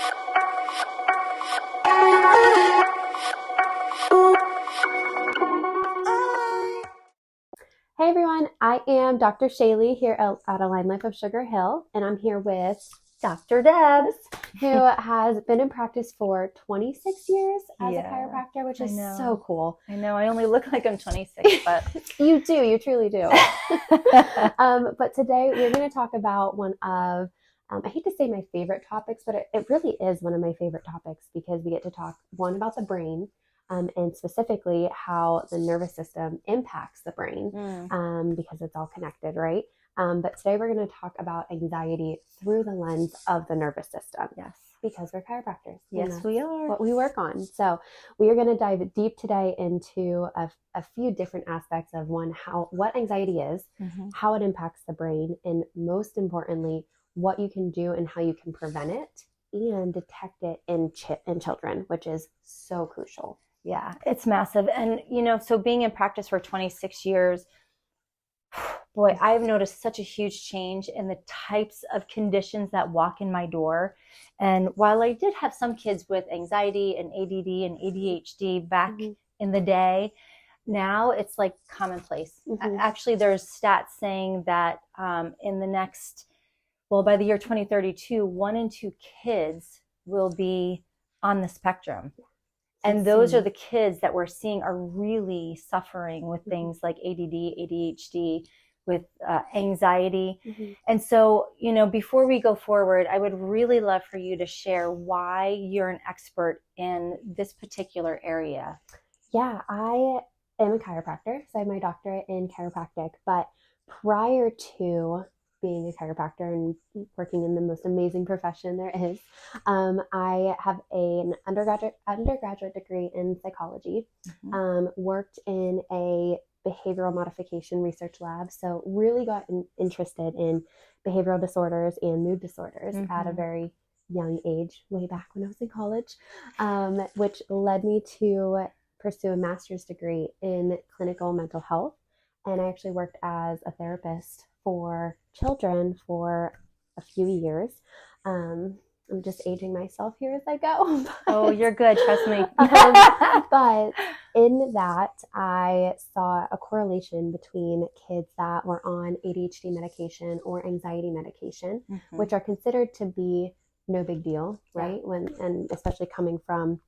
Hey everyone, I am Dr. Shaylee here at AlignLife of Sugar Hill, and I'm here with Dr. Debs, who has been in practice for 26 years as a chiropractor, which is so cool. I know, I only look like I'm 26, but you do, you truly do. But today we're going to talk about one of, I hate to say my favorite topics, but it really is one of my favorite topics because we get to talk, one, about the brain, and specifically how the nervous system impacts the brain, because it's all connected, right? But today we're going to talk about anxiety through the lens of the nervous system. Yes. Because we're chiropractors. Yes, we are. What we work on. So we are going to dive deep today into a few different aspects of what anxiety is, how it impacts the brain, and most importantly, what you can do and how you can prevent it and detect it in children, which is so crucial. Yeah, it's massive. And, so being in practice for 26 years, boy, I've noticed such a huge change in the types of conditions that walk in my door. And while I did have some kids with anxiety and ADD and ADHD back in the day, now it's like commonplace. Actually, there's stats saying that in the next, by the year 2032, 1 in 2 kids will be on the spectrum. And those are the kids that we're seeing are really suffering with things like ADD, ADHD, with anxiety. And so, before we go forward, I would really love for you to share why you're an expert in this particular area. Yeah, I am a chiropractor, so I have my doctorate in chiropractic. But prior to being a chiropractor and working in the most amazing profession there is, I have an undergraduate degree in psychology, worked in a behavioral modification research lab, so really got interested in behavioral disorders and mood disorders at a very young age, way back when I was in college, which led me to pursue a master's degree in clinical mental health. And I actually worked as a therapist for children for a few years. I'm just aging myself here as I go. Oh, you're good. Trust me. But in that, I saw a correlation between kids that were on ADHD medication or anxiety medication, which are considered to be no big deal, right? And especially coming from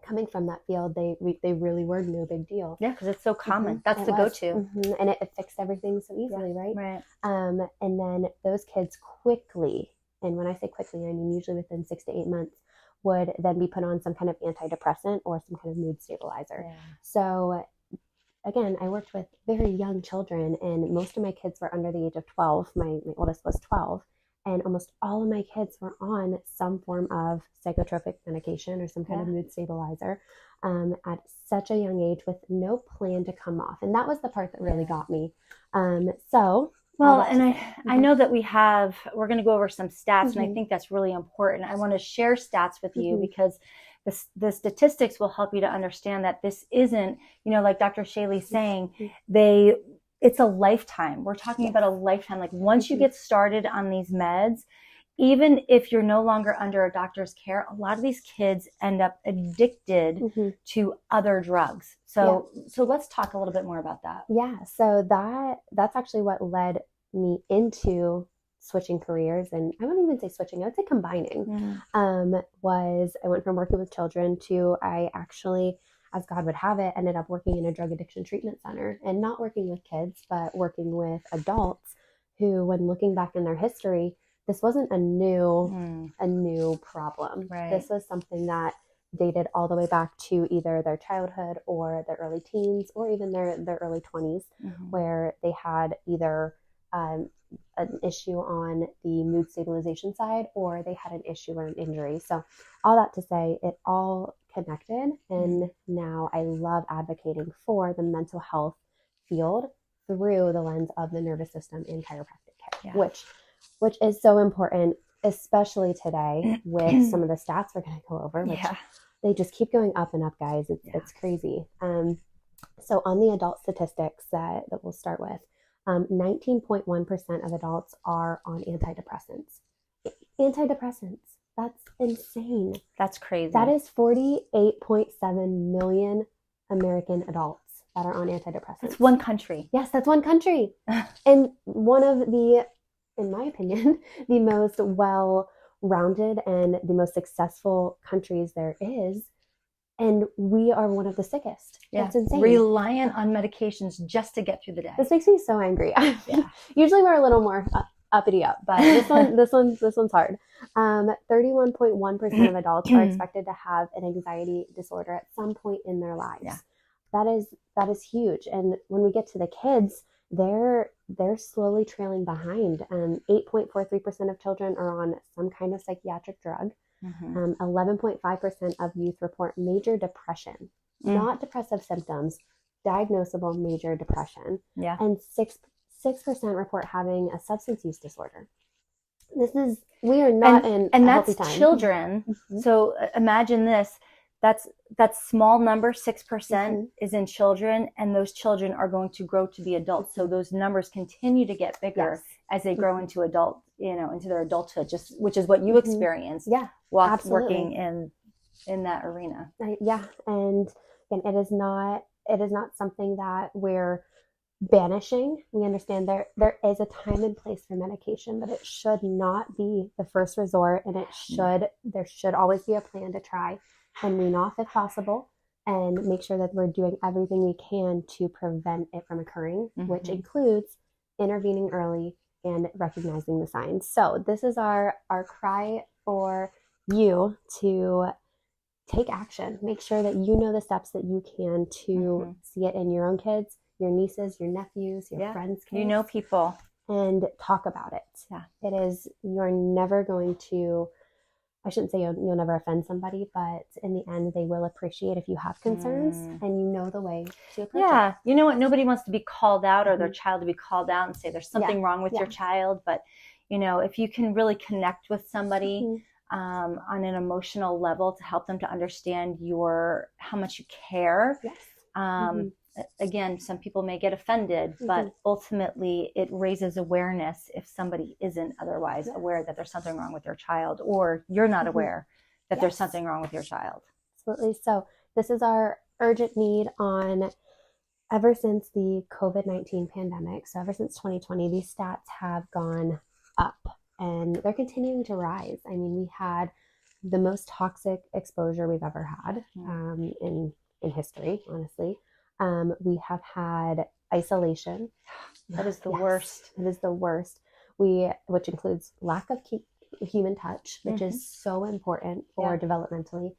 that field, they really were no big deal. Yeah, because it's so common. That's the go-to. And it fixed everything so easily, right? Right. And then those kids quickly, and when I say quickly, I mean usually within 6 to 8 months, would then be put on some kind of antidepressant or some kind of mood stabilizer. Yeah. So again, I worked with very young children, and most of my kids were under the age of 12. My oldest was 12. And almost all of my kids were on some form of psychotropic medication or some kind of mood stabilizer at such a young age with no plan to come off. And that was the part that really got me. I know that we're going to go over some stats, and I think that's really important. I want to share stats with you because the statistics will help you to understand that this isn't, like Dr. Shaylee's saying, it's a lifetime. We're talking about a lifetime. Like once you get started on these meds, even if you're no longer under a doctor's care, a lot of these kids end up addicted to other drugs. So let's talk a little bit more about that. Yeah. So that's actually what led me into switching careers. And I wouldn't even say switching, I would say combining, was I went from working with children to I actually, as God would have it, ended up working in a drug addiction treatment center, and not working with kids, but working with adults who, when looking back in their history, this wasn't a new problem. Right. This was something that dated all the way back to either their childhood or their early teens or even their early 20s, where they had either an issue on the mood stabilization side or they had an issue or an injury. So all that to say, it all connected, and now I love advocating for the mental health field through the lens of the nervous system in chiropractic care, which is so important, especially today with some of the stats we're going to go over, which they just keep going up and up, guys. It's crazy. So on the adult statistics that we'll start with, 19.1% of adults are on antidepressants. Antidepressants. That's insane. That's crazy. That is 48.7 million American adults that are on antidepressants. That's one country. Yes, that's one country. And one of the, in my opinion, the most well-rounded and the most successful countries there is. And we are one of the sickest. Yeah. That's insane. Reliant on medications just to get through the day. This makes me so angry. Yeah. Usually we're a little more uppity up, but this one's hard. 31.1% of adults are expected to have an anxiety disorder at some point in their lives. Yeah. That is huge. And when we get to the kids, they're slowly trailing behind. 8.43% of children are on some kind of psychiatric drug. 11.5% of youth report major depression, not depressive symptoms, diagnosable major depression. Yeah. And 6% report having a substance use disorder. We are not in a healthy time. And that's children. So imagine this. That small number, 6%, is in children, and those children are going to grow to be adults. So those numbers continue to get bigger as they grow into into their adulthood, which is what you experienced. Yeah, working in that arena. Yeah, and it is not something that we're banishing. We understand there is a time and place for medication, but it should not be the first resort, and there should always be a plan to try and wean off if possible, and make sure that we're doing everything we can to prevent it from occurring, which includes intervening early and recognizing the signs. So this is our cry for you to take action. Make sure that you know the steps that you can to see it in your own kids, your nieces, your nephews, your friends' kids. You know people. And talk about it. Yeah. You're never going to, I shouldn't say you'll never offend somebody, but in the end, they will appreciate if you have concerns and you know the way to approach it. Yeah. You know what? Nobody wants to be called out or their child to be called out and say there's something wrong with your child. But, if you can really connect with somebody on an emotional level to help them to understand how much you care. Yes. Again, some people may get offended, but ultimately it raises awareness if somebody isn't otherwise aware that there's something wrong with their child, or you're not aware that there's something wrong with your child. Absolutely. So this is our urgent need ever since the COVID-19 pandemic. So ever since 2020, these stats have gone up and they're continuing to rise. I mean, we had the most toxic exposure we've ever had in history, honestly. We have had isolation. That is the worst. It is the worst. Which includes lack of human touch, which is so important for developmentally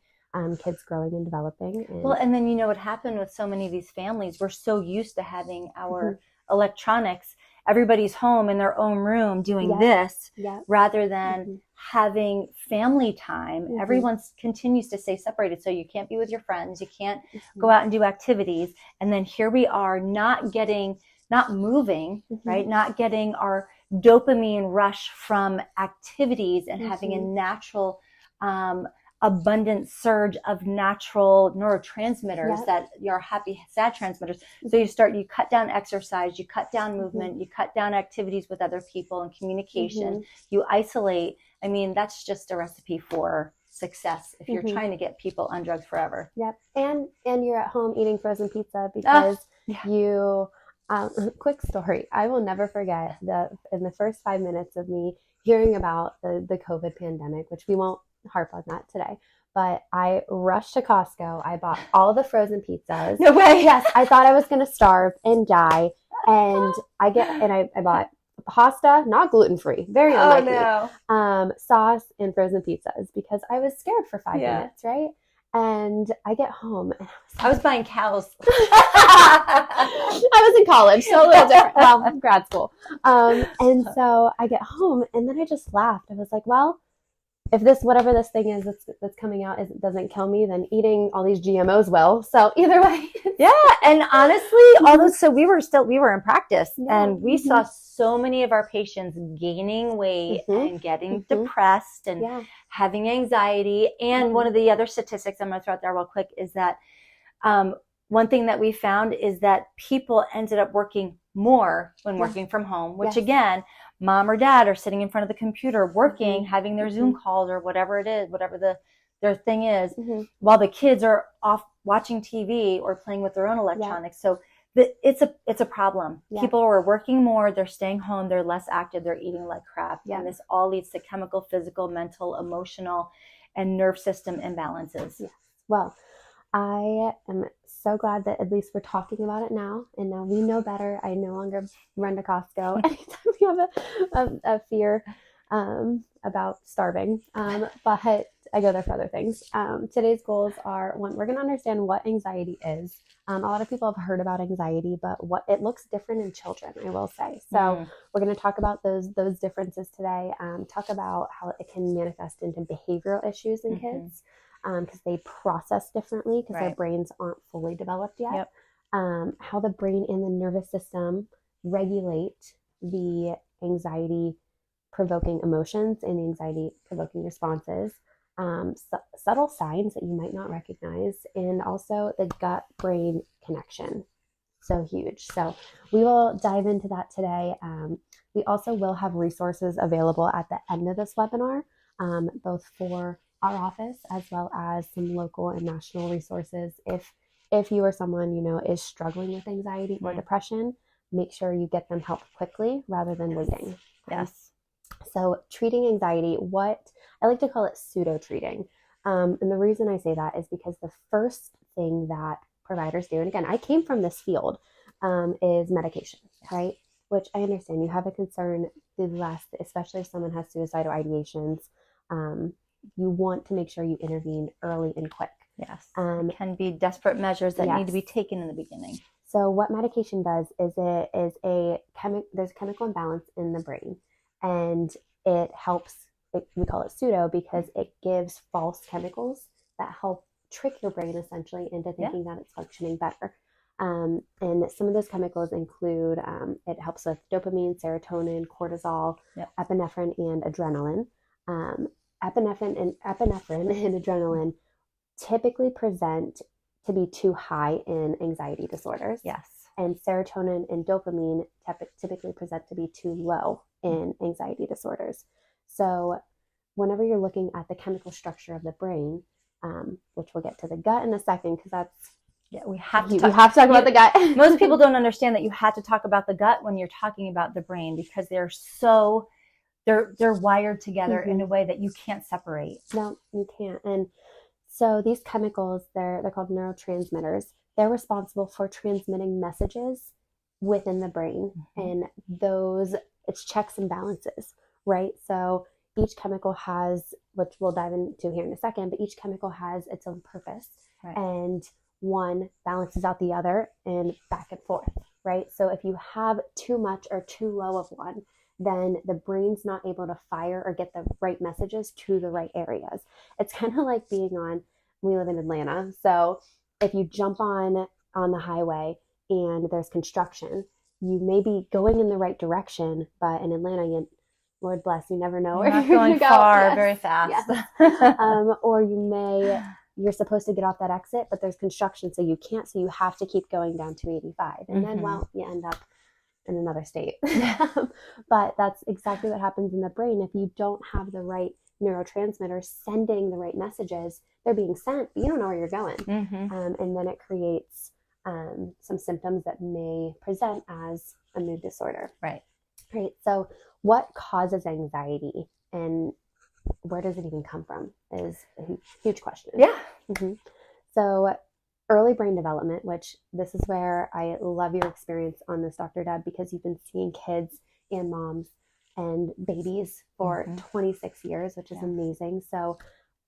kids growing and developing. And then what happened with so many of these families, we're so used to having our electronics. Everybody's home in their own room doing this rather than having family time. Everyone continues to stay separated. So you can't be with your friends. You can't go out and do activities. And then here we are not moving, right? Not getting our dopamine rush from activities and having a natural, abundant surge of natural neurotransmitters that are happy, sad transmitters. So you cut down exercise, you cut down movement, you cut down activities with other people and communication, you isolate. I mean, that's just a recipe for success if you're trying to get people on drugs forever. Yep. And you're at home eating frozen pizza because you, quick story. I will never forget in the first 5 minutes of me hearing about the COVID pandemic, which we won't harp on that today, but I rushed to Costco. I bought all the frozen pizzas. No way. Yes. I thought I was going to starve and die. And I bought pasta, not gluten-free, very unlikely, sauce and frozen pizzas because I was scared for 5 minutes, right? And I get home and I was buying cows. I was in college, so a little different. Well, grad school. And so I get home and then I just laughed. I was like, well, if whatever this thing is that's coming out doesn't kill me, then eating all these GMOs will. So either way. Yeah. And honestly, so we were in practice and we saw so many of our patients gaining weight and getting depressed and having anxiety. And one of the other statistics I'm going to throw out there real quick is that one thing that we found is that people ended up working more when working from home, which again, mom or dad are sitting in front of the computer working, having their Zoom calls or whatever it is, whatever their thing is, while the kids are off watching TV or playing with their own electronics. So it's a problem. People are working more, they're staying home, they're less active, they're eating like crap. And this all leads to chemical, physical, mental, emotional, and nerve system imbalances. Well, I am so glad that at least we're talking about it now, and now we know better. I no longer run to Costco anytime we have a fear about starving, but I go there for other things. Today's goals are, one, we're going to understand what anxiety is. A lot of people have heard about anxiety, but what it looks different in children, I will say. So we're going to talk about those differences today, talk about how it can manifest into behavioral issues in kids, because they process differently because their brains aren't fully developed yet. How the brain and the nervous system regulate the anxiety provoking emotions and the anxiety provoking responses, subtle signs that you might not recognize, and also the gut brain connection. So huge. So we will dive into that today. We also will have resources available at the end of this webinar, both for our office as well as some local and national resources. If you or someone you know is struggling with anxiety or depression, make sure you get them help quickly rather than waiting. So treating anxiety, what I like to call it pseudo treating. And the reason I say that is because the first thing that providers do, and again, I came from this field, is medication, right? Which I understand you have a concern, especially if someone has suicidal ideations. You want to make sure you intervene early and quick. It can be desperate measures that need to be taken in the beginning. So what medication does is there's a chemical imbalance in the brain, and it helps. We call it pseudo because it gives false chemicals that help trick your brain essentially into thinking that it's functioning better. And some of those chemicals include, it helps with dopamine, serotonin, cortisol, epinephrine, and adrenaline. Epinephrine and adrenaline typically present to be too high in anxiety disorders. And serotonin and dopamine typically present to be too low in anxiety disorders. So whenever you're looking at the chemical structure of the brain, which we'll get to the gut in a second, because that's we have to talk about the gut. Most people don't understand that you have to talk about the gut when you're talking about the brain, because they're wired together in a way that you can't separate. No, you can't. And so these chemicals, they're called neurotransmitters. They're responsible for transmitting messages within the brain, and it's checks and balances, right? So each chemical has, which we'll dive into here in a second, but each chemical has its own purpose, and one balances out the other and back and forth, right? So if you have too much or too low of one, then the brain's not able to fire or get the right messages to the right areas. It's kind of like we live in Atlanta. So if you jump on the highway and there's construction, you may be going in the right direction, but in Atlanta, Lord bless, you never know where you're going far, very fast. Or you're supposed to get off that exit, but there's construction, so you can't. So you have to keep going down 285, and then you end up in another state. But that's exactly what happens in the brain. If you don't have the right neurotransmitters sending the right messages, they're being sent, but you don't know where you're going. And then it creates some symptoms that may present as a mood disorder. Right. So what causes anxiety and where does it even come from is a huge question. So early brain development, which this is where I love your experience on this, Dr. Deb, because you've been seeing kids and moms and babies for 26 years, which is amazing. So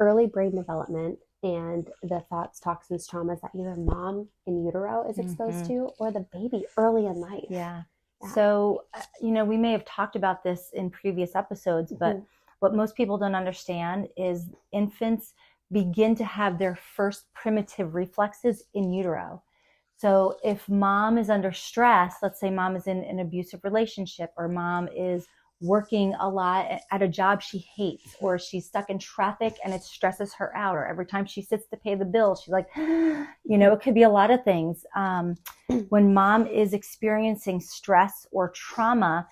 early brain development and the thoughts, toxins, traumas that either mom in utero is exposed to or the baby early in life. So, we may have talked about this in previous episodes, but what most people don't understand is infants begin to have their first primitive reflexes in utero. So if mom is under stress, let's say mom is in an abusive relationship, or mom is working a lot at a job she hates, or she's stuck in traffic and it stresses her out, or every time she sits to pay the bill, she's like, it could be a lot of things. When mom is experiencing stress or trauma,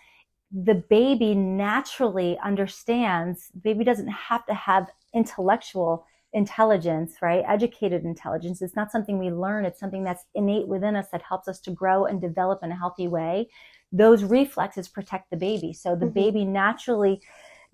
the baby naturally understands, baby doesn't have to have intellectual intelligence, right? Educated intelligence. It's not something we learn. It's something that's innate within us that helps us to grow and develop in a healthy way. Those reflexes protect the baby. So the baby naturally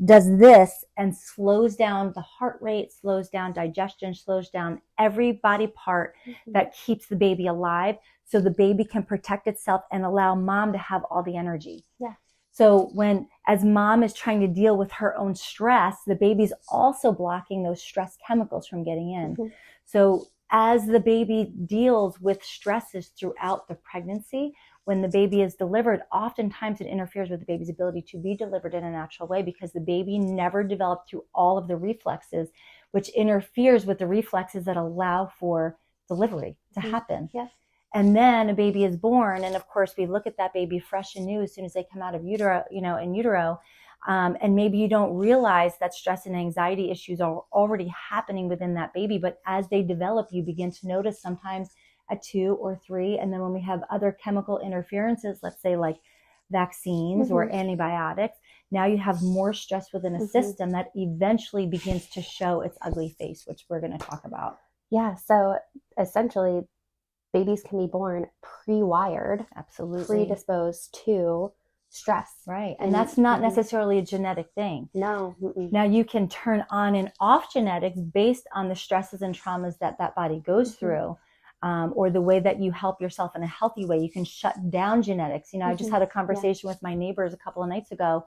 does this and slows down the heart rate, slows down digestion, slows down every body part that keeps the baby alive, so the baby can protect itself and allow mom to have all the energy. Yeah. So when, as mom is trying to deal with her own stress, the baby's also blocking those stress chemicals from getting in. So as the baby deals with stresses throughout the pregnancy, when the baby is delivered, oftentimes it interferes with the baby's ability to be delivered in a natural way, because the baby never developed through all of the reflexes, which interferes with the reflexes that allow for delivery to happen. Yes. And then a baby is born, and of course we look at that baby fresh and new as soon as they come out of utero, in utero. And maybe you don't realize that stress and anxiety issues are already happening within that baby. But as they develop, you begin to notice sometimes at 2 or 3. And then when we have other chemical interferences, let's say like vaccines or antibiotics, now you have more stress within a system that eventually begins to show its ugly face, which we're going to talk about. Yeah. So essentially, babies can be born pre-wired, absolutely predisposed to stress. Right. And that's not necessarily a genetic thing. No. Now you can turn on and off genetics based on the stresses and traumas that that body goes through, or the way that you help yourself in a healthy way. You can shut down genetics. I just had a conversation with my neighbors a couple of nights ago.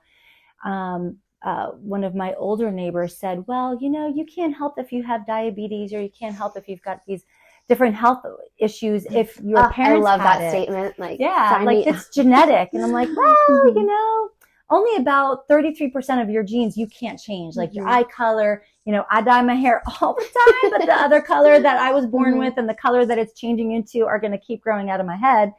One of my older neighbors said, well, you can't help if you have diabetes, or you can't help if you've got these different health issues if your parents I love had that statement. Like, it's genetic. And I'm like, well, only about 33% of your genes you can't change, like your eye color. I dye my hair all the time, but the other color that I was born with and the color that it's changing into are going to keep growing out of my head.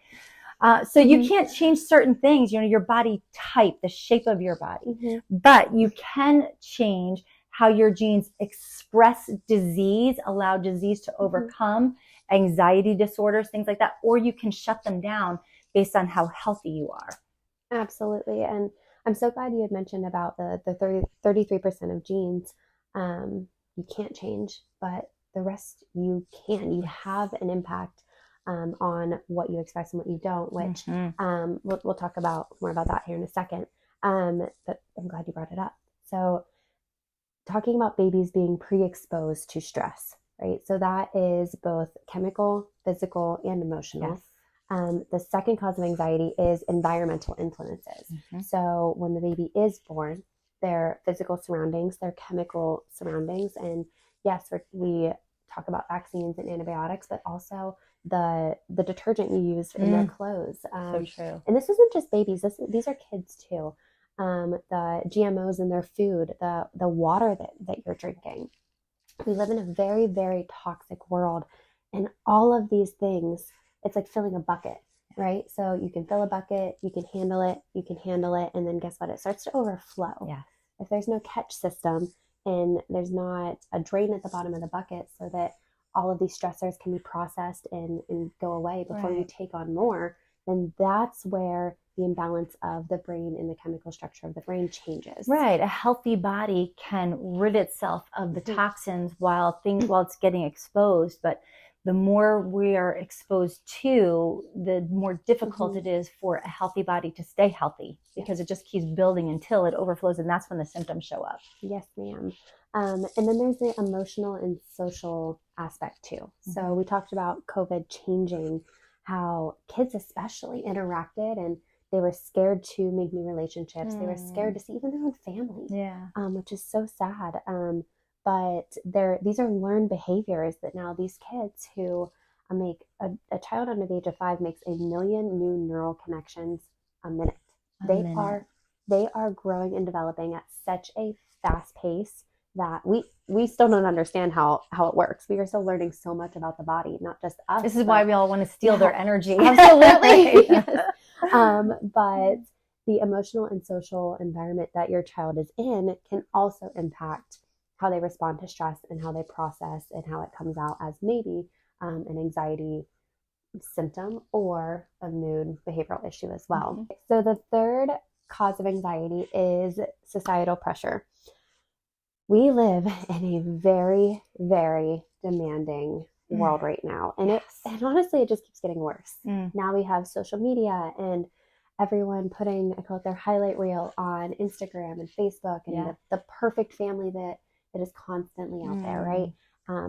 So you can't change certain things, your body type, the shape of your body, but you can change how your genes express disease, allow disease to overcome anxiety disorders, things like that, or you can shut them down based on how healthy you are. Absolutely. And I'm so glad you had mentioned about the 33% of genes you can't change, but the rest you can. You have an impact on what you express and what you don't, which we'll talk about more about that here in a second. But I'm glad you brought it up. So talking about babies being pre-exposed to stress, right? So that is both chemical, physical, and emotional. Yes. The second cause of anxiety is environmental influences. So when the baby is born, their physical surroundings, their chemical surroundings, and yes, we talk about vaccines and antibiotics, but also the detergent you use in their clothes. So true. And this isn't just babies. These are kids too. The GMOs in their food, the water that you're drinking. We live in a very, very toxic world, and all of these things, it's like filling a bucket, right? So you can fill a bucket, you can handle it, and then guess what? It starts to overflow. Yeah. If there's no catch system and there's not a drain at the bottom of the bucket so that all of these stressors can be processed and go away before you take on more, then that's where the imbalance of the brain and the chemical structure of the brain changes. Right. A healthy body can rid itself of the toxins while it's getting exposed. But the more we are exposed to, the more difficult it is for a healthy body to stay healthy, because it just keeps building until it overflows. And that's when the symptoms show up. Yes, ma'am. And then there's the emotional and social aspect too. So we talked about COVID changing how kids especially interacted, and they were scared to make new relationships. They were scared to see even their own family, which is so sad. But these are learned behaviors that now these kids who make a child under the age of 5 makes 1 million new neural connections a minute. They are growing and developing at such a fast pace that we still don't understand how it works. We are still learning so much about the body, not just us. This is why we all want to steal their energy. Absolutely. Yes. But the emotional and social environment that your child is in can also impact how they respond to stress and how they process and how it comes out as maybe an anxiety symptom or a mood behavioral issue as well. So the third cause of anxiety is societal pressure. We live in a very, very demanding world right now. And and honestly, it just keeps getting worse. Now we have social media and everyone putting, I call it their highlight reel on Instagram and Facebook, and the perfect family that is constantly out there, right?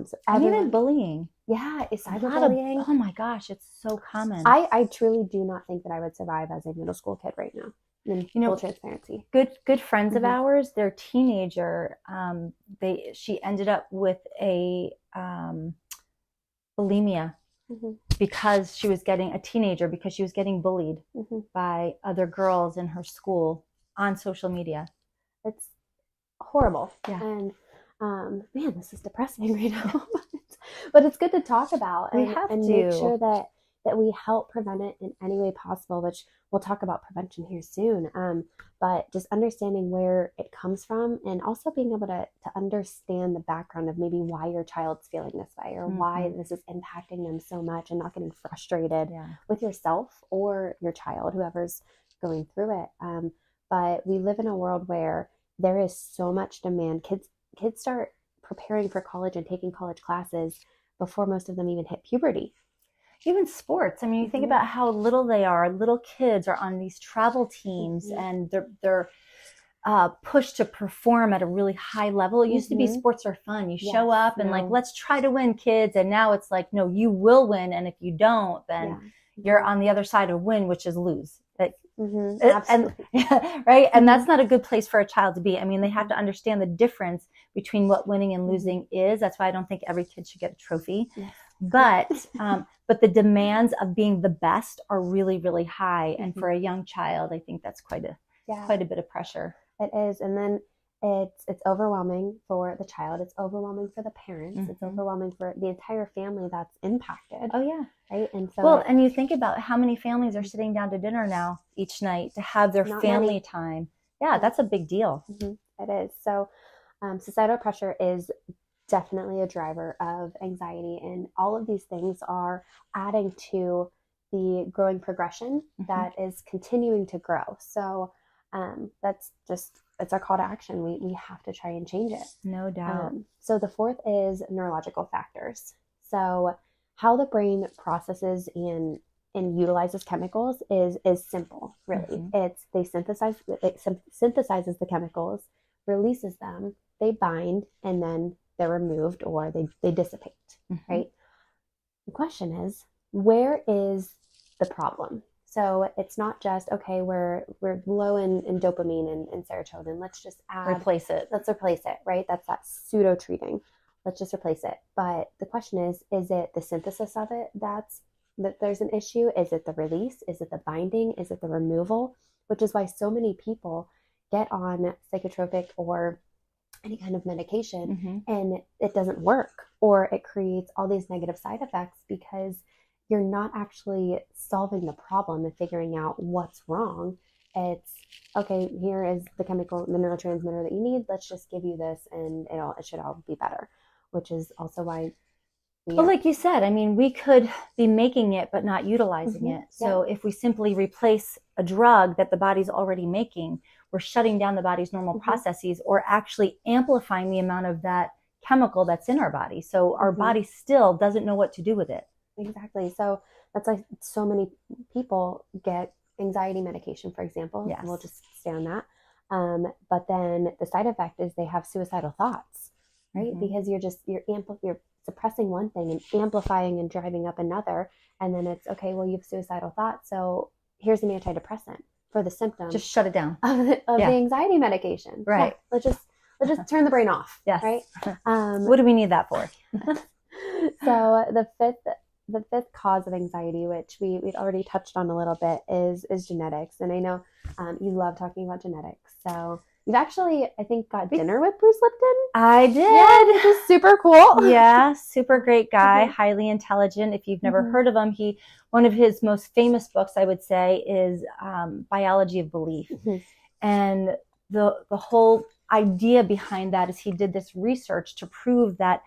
So everyone, and even bullying. Yeah, it's cyberbullying. Oh my gosh, it's so common. I truly do not think that I would survive as a middle school kid right now. In full transparency. Good friends of ours, their teenager, she ended up with a bulimia because she was getting bullied by other girls in her school on social media. It's horrible. Yeah. And man, this is depressing right now. But it's good to talk about and make sure that we help prevent it in any way possible, which we'll talk about prevention here soon. But just understanding where it comes from and also being able to understand the background of maybe why your child's feeling this way or why this is impacting them so much, and not getting frustrated with yourself or your child, whoever's going through it. But we live in a world where there is so much demand. Kids start preparing for college and taking college classes before most of them even hit puberty. Even sports. I mean, you think about how little they are. Little kids are on these travel teams and they're pushed to perform at a really high level. It used to be sports are fun. You show up and like, let's try to win, kids. And now it's like, no, you will win. And if you don't, then you're on the other side of win, which is lose. Right. And that's not a good place for a child to be. I mean, they have to understand the difference between what winning and losing is. That's why I don't think every kid should get a trophy. But the demands of being the best are really, really high. And for a young child, I think that's quite a bit of pressure. It is. And then it's overwhelming for the child. It's overwhelming for the parents. It's overwhelming for the entire family that's impacted. Oh, yeah. Right. And so, and you think about how many families are sitting down to dinner now each night to have their family time. Yeah, that's a big deal. It is. So societal pressure is definitely a driver of anxiety, and all of these things are adding to the growing progression that is continuing to grow. So that's just, it's our call to action. We have to try and change it. No doubt. So the fourth is neurological factors. So how the brain processes and utilizes chemicals is simple, really. It synthesizes the chemicals, releases them, they bind, and then they're removed or they dissipate, right? The question is, where is the problem? So it's not just, okay, we're low in dopamine and serotonin. Let's just replace it. Let's replace it, right? That's that pseudo treating. Let's just replace it. But the question is it the synthesis of it that there's an issue? Is it the release? Is it the binding? Is it the removal? Which is why so many people get on psychotropic or any kind of medication and it doesn't work, or it creates all these negative side effects because you're not actually solving the problem and figuring out what's wrong. It's, okay, here is the chemical, the neurotransmitter that you need. Let's just give you this and it should all be better, which is also why well, like you said, I mean, we could be making it, but not utilizing it. So if we simply replace a drug that the body's already making, we're shutting down the body's normal processes or actually amplifying the amount of that chemical that's in our body. So our body still doesn't know what to do with it. Exactly. So that's why so many people get anxiety medication, for example. Yes. We'll just stay on that. But then the side effect is they have suicidal thoughts, right? Because you're suppressing one thing and amplifying and driving up another. And then it's, okay, well, you have suicidal thoughts. So here's an antidepressant for the symptoms. Just shut it down. Of the anxiety medication. Right. Yeah, let's just turn the brain off. Yes. Right. What do we need that for? So the fifth cause of anxiety, which we'd already touched on a little bit, is genetics. And I know you love talking about genetics. So you've actually, I think, got dinner with Bruce Lipton. I did. Yeah, which is super cool. Yeah, super great guy, highly intelligent. If you've never heard of him, one of his most famous books, I would say, is Biology of Belief. And the whole idea behind that is he did this research to prove that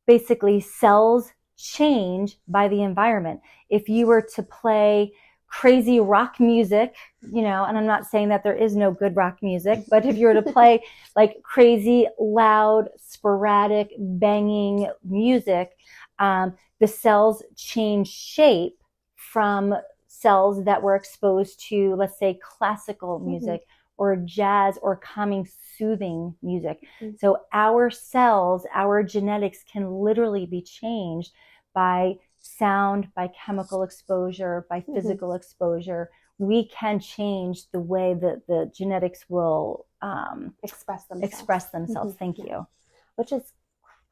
basically cells change by the environment. If you were to play crazy rock music, and I'm not saying that there is no good rock music, but if you were to play like crazy, loud, sporadic, banging music, the cells change shape from cells that were exposed to, let's say, classical music or jazz or calming, soothing music. So our cells, our genetics can literally be changed by sound, by chemical exposure, by physical exposure. We can change the way that the genetics will express themselves. Thank you. Which is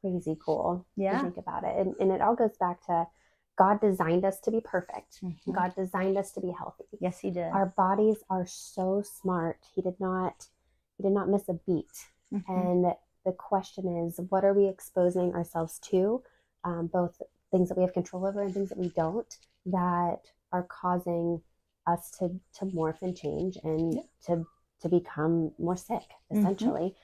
crazy cool to think about it. And it all goes back to God designed us to be perfect. God designed us to be healthy. Yes, he did. Our bodies are so smart. He did not miss a beat. And the question is, what are we exposing ourselves to? Both things that we have control over and things that we don't, that are causing us to morph and change and to become more sick, essentially.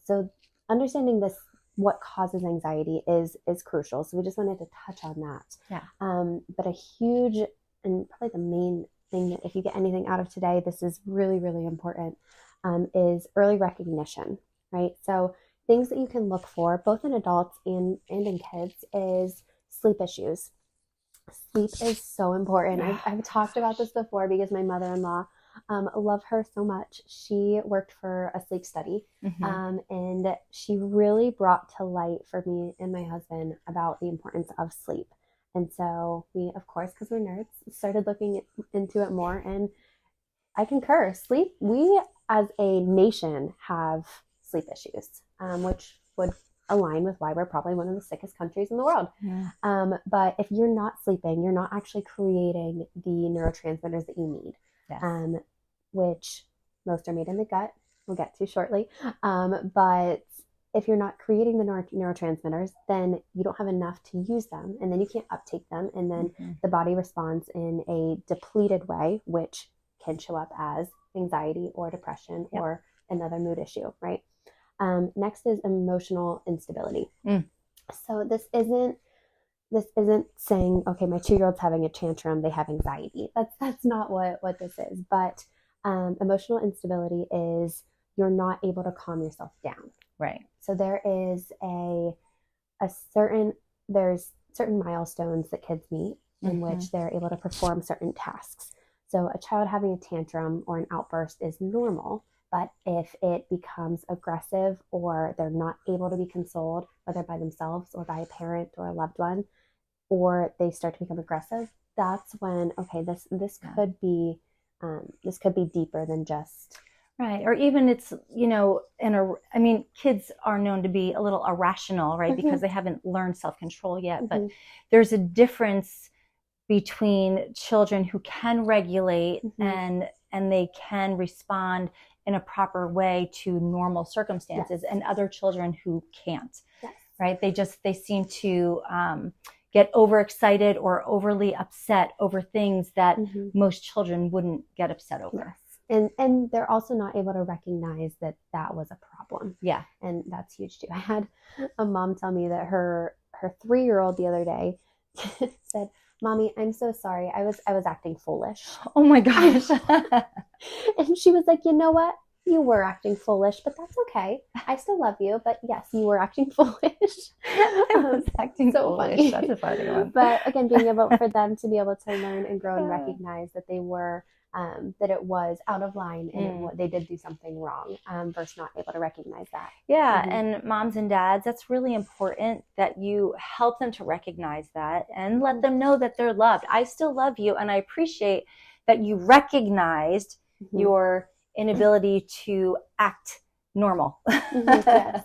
So understanding this, what causes anxiety is crucial. So we just wanted to touch on that. But a huge, and probably the main thing that if you get anything out of today, this is really, really important, is early recognition, right? So things that you can look for, both in adults and in kids, is sleep issues. Sleep is so important. I've talked about this before because my mother-in-law, love her so much. She worked for a sleep study, and she really brought to light for me and my husband about the importance of sleep. And so we, of course, because we're nerds, started looking into it more. And I concur. Sleep, we as a nation have sleep issues, which would align with why we're probably one of the sickest countries in the world. But if you're not sleeping, you're not actually creating the neurotransmitters that you need, which most are made in the gut. We'll get to shortly. But if you're not creating the neurotransmitters, then you don't have enough to use them, and then you can't uptake them, and then the body responds in a depleted way, which can show up as anxiety or depression or another mood issue, right? Next is emotional instability. So this isn't saying, okay, my 2-year-old's having a tantrum, they have anxiety. That's not what this is. But emotional instability is you're not able to calm yourself down. Right. So there is there's certain milestones that kids meet in which they're able to perform certain tasks. So a child having a tantrum or an outburst is normal. But if it becomes aggressive or they're not able to be consoled, whether by themselves or by a parent or a loved one, or they start to become aggressive, that's when, okay, this could be deeper than just right. Or even it's, kids are known to be a little irrational, right? Because they haven't learned self-control yet. But there's a difference between children who can regulate and they can respond in a proper way to normal circumstances and other children who can't, right? They seem to get overexcited or overly upset over things that most children wouldn't get upset over. And they're also not able to recognize that was a problem. Yeah. And that's huge too. I had a mom tell me that her 3-year-old the other day said, "Mommy, I'm so sorry. I was acting foolish." Oh my gosh. And she was like, "You know what? You were acting foolish, but that's okay. I still love you. But yes, you were acting foolish." I was acting so foolish. Funny. That's a funny one. But again, being able for them to be able to learn and grow and recognize that they were that it was out of line and they did do something wrong, versus not able to recognize that. Yeah, and moms and dads, that's really important that you help them to recognize that and let them know that they're loved. I still love you, and I appreciate that you recognized your inability to act normal. Yes.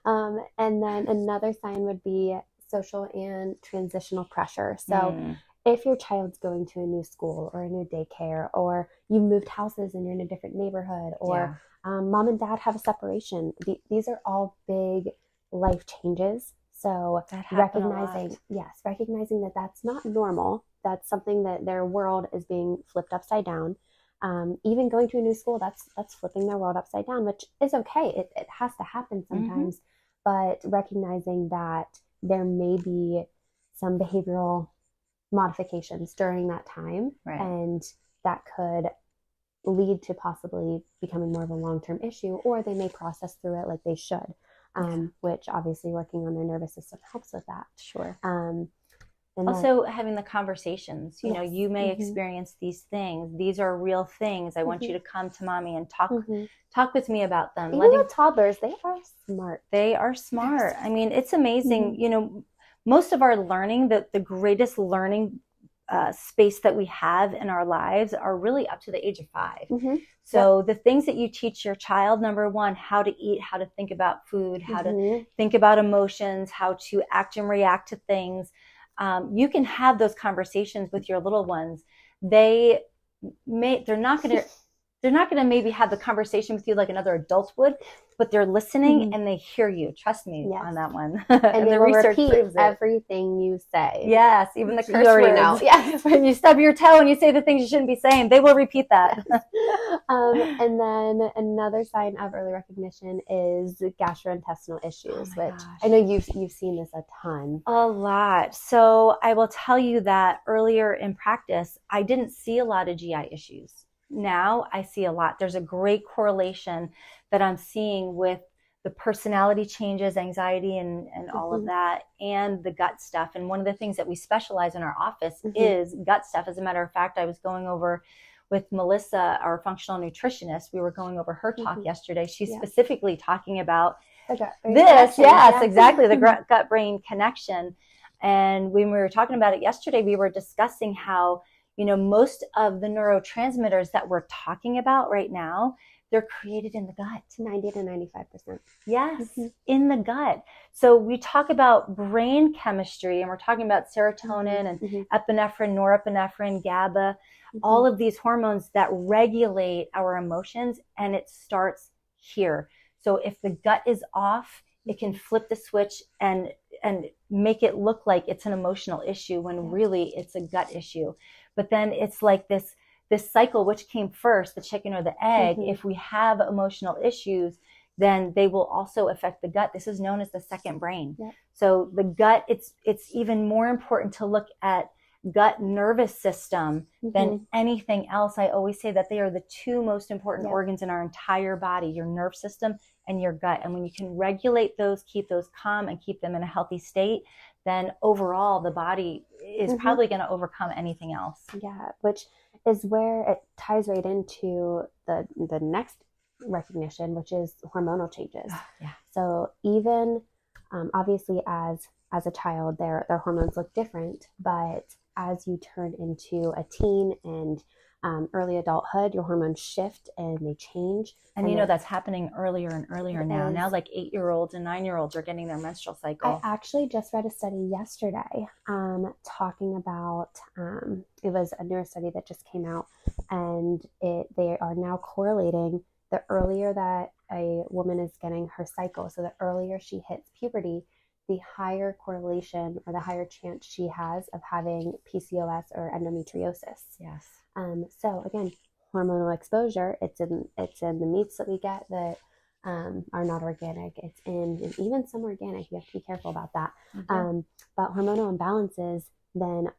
And then another sign would be social and transitional pressure. So if your child's going to a new school or a new daycare, or you moved houses and you're in a different neighborhood, or mom and dad have a separation, these are all big life changes. So recognizing that that's not normal. That's something that their world is being flipped upside down. Even going to a new school, that's flipping their world upside down, which is okay. It has to happen sometimes, but recognizing that there may be some behavioral modifications during that time. Right. And that could lead to possibly becoming more of a long-term issue, or they may process through it like they should, which obviously working on their nervous system helps with that. Sure. And also having the conversations, you know, Yes. you may experience these things. These are real things. I want you to come to mommy and talk with me about them. Even with toddlers, they are smart. They are smart. I mean, it's amazing. You know, most of our learning, the greatest learning space that we have in our lives are really up to the age of 5. So the things that you teach your child, number one, how to eat, how to think about food, how to think about emotions, how to act and react to things. You can have those conversations with your little ones. They're not going to maybe have the conversation with you like another adult would, but they're listening and they hear you. Trust me on that one. And they will repeat everything you say. Yes, even the curse you already words. know. Yes. When you stub your toe and you say the things you shouldn't be saying, they will repeat that. And then another sign of early recognition is gastrointestinal issues, which I know you've seen this a ton. A lot. So I will tell you that earlier in practice, I didn't see a lot of GI issues. Now I see a lot. There's a great correlation that I'm seeing with the personality changes, anxiety, and all of that, and the gut stuff. And one of the things that we specialize in our office is gut stuff. As a matter of fact, I was going over with Melissa, our functional nutritionist. We were going over her talk yesterday. She's specifically talking about this. Yes, exactly. The gut-brain connection. And when we were talking about it yesterday, we were discussing how, you know, most of the neurotransmitters that we're talking about right now, they're created in the gut. 90 to 95%. Yes, in the gut. So we talk about brain chemistry, and we're talking about serotonin and epinephrine, norepinephrine, GABA, all of these hormones that regulate our emotions, and it starts here. So if the gut is off, it can flip the switch and make it look like it's an emotional issue when really it's a gut issue. But then it's like this cycle, which came first, the chicken or the egg. If we have emotional issues, then they will also affect the gut. This is known as the second brain. So the gut, it's even more important to look at gut nervous system than anything else. I always say that they are the two most important organs in our entire body, your nerve system and your gut. And when you can regulate those, keep those calm and keep them in a healthy state, then overall the body is probably going to overcome anything else. Yeah, which is where it ties right into the next recognition, which is hormonal changes. So even obviously as a child, their hormones look different, but as you turn into a teen and early adulthood, your hormones shift and they change. And you know that's happening earlier and earlier now. Now like 8-year-olds and 9-year-olds are getting their menstrual cycle. I actually just read a study yesterday talking about, it was a newer study that just came out, and they are now correlating the earlier that a woman is getting her cycle. So the earlier she hits puberty, the higher correlation or the higher chance she has of having PCOS or endometriosis. Yes. So again, hormonal exposure, it's in the meats that we get that are not organic. It's in even some organic. You have to be careful about that. But hormonal imbalances then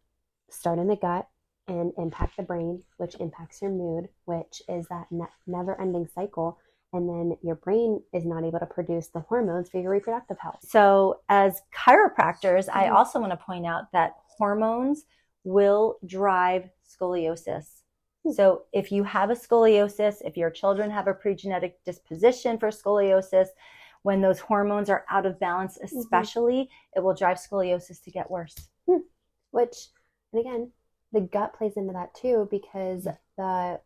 start in the gut and impact the brain, which impacts your mood, which is that never-ending cycle. And then your brain is not able to produce the hormones for your reproductive health. So as chiropractors, I also want to point out that hormones will drive scoliosis. So if you have a scoliosis, if your children have a pregenetic disposition for scoliosis, when those hormones are out of balance, especially, it will drive scoliosis to get worse. Which, and again, the gut plays into that too, because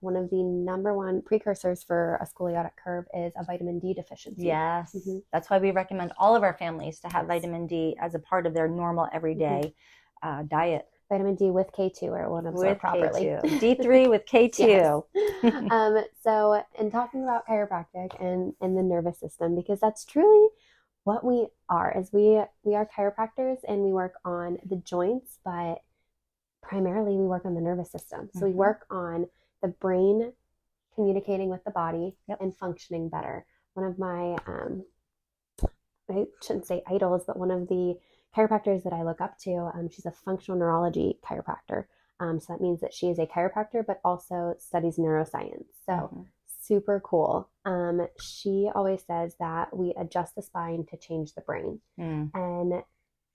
one of the number one precursors for a scoliotic curve is a vitamin D deficiency. Yes. That's why we recommend all of our families to have vitamin D as a part of their normal everyday diet. Vitamin D with K2, or it won't absorb properly. K2. D3 with K2. So in talking about chiropractic and the nervous system, because that's truly what we are, is we are chiropractors and we work on the joints, but primarily we work on the nervous system. So we work on the brain communicating with the body and functioning better. One of my, I shouldn't say idols, but one of the chiropractors that I look up to. She's a functional neurology chiropractor. So that means that she is a chiropractor, but also studies neuroscience. So super cool. She always says that we adjust the spine to change the brain. And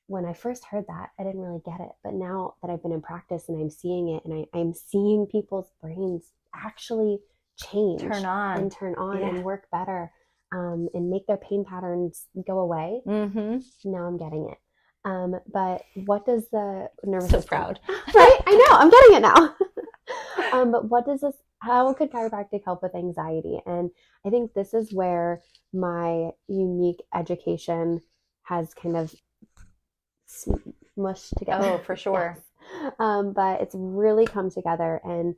when I first heard that, I didn't really get it. But now that I've been in practice and I'm seeing it, and I'm seeing people's brains actually change, turn on and work better, and make their pain patterns go away. Now I'm getting it. But what does the nervous system... proud. Right? I know, I'm getting it now. But how could chiropractic help with anxiety? And I think this is where my unique education has kind of smushed together. Oh, for sure. Yes. But it's really come together, and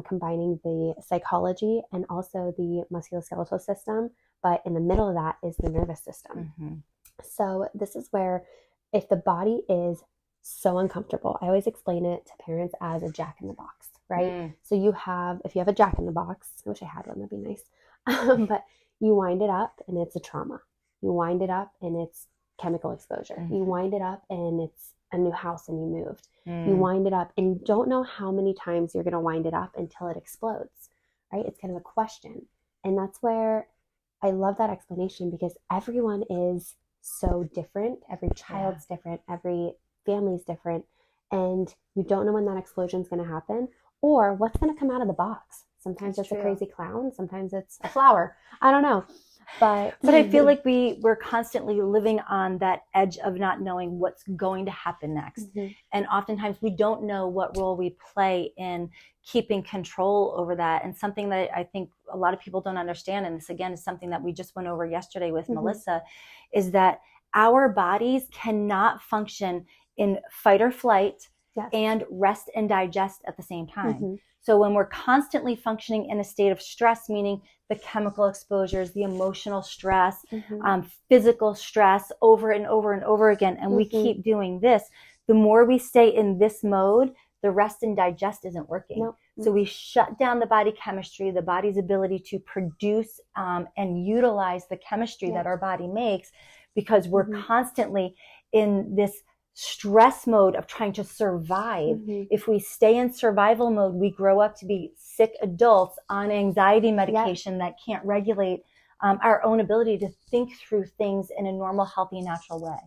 combining the psychology and also the musculoskeletal system. But in the middle of that is the nervous system. So this is where, if the body is so uncomfortable, I always explain it to parents as a jack in the box, right? So if you have a jack in the box, I wish I had one, that'd be nice. But you wind it up and it's a trauma. You wind it up and it's chemical exposure. You wind it up and it's a new house and you moved. You wind it up and you don't know how many times you're going to wind it up until it explodes, right? It's kind of a question. And that's where I love that explanation, because everyone is so different. Every child's different. Every family's different. And you don't know when that explosion is going to happen or what's going to come out of the box. Sometimes it's a crazy clown. Sometimes it's a flower. I don't know. But I feel like we're constantly living on that edge of not knowing what's going to happen next. And oftentimes we don't know what role we play in keeping control over that. And something that I think a lot of people don't understand, and this again is something that we just went over yesterday with Melissa, is that our bodies cannot function in fight or flight and rest and digest at the same time. So when we're constantly functioning in a state of stress, meaning the chemical exposures, the emotional stress, physical stress over and over and over again, and we keep doing this, the more we stay in this mode, the rest and digest isn't working. So we shut down the body chemistry, the body's ability to produce and utilize the chemistry that our body makes, because we're constantly in this stress mode of trying to survive. If we stay in survival mode, we grow up to be sick adults on anxiety medication that can't regulate our own ability to think through things in a normal, healthy, natural way.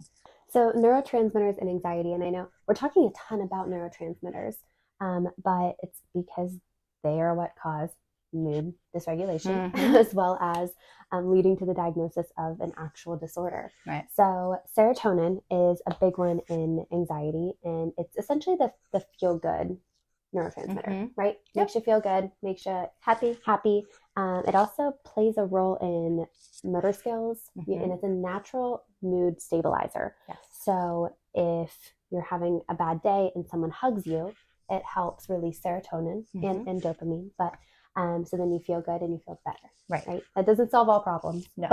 So neurotransmitters and anxiety, and I know we're talking a ton about neurotransmitters, but it's because they are what cause mood dysregulation, as well as leading to the diagnosis of an actual disorder. Right. So serotonin is a big one in anxiety, and it's essentially the feel-good neurotransmitter, right? Makes you feel good, makes you happy. It also plays a role in motor skills, and it's a natural mood stabilizer. So if you're having a bad day and someone hugs you, it helps release serotonin and dopamine, but so then you feel good and you feel better. Right. That doesn't solve all problems. No.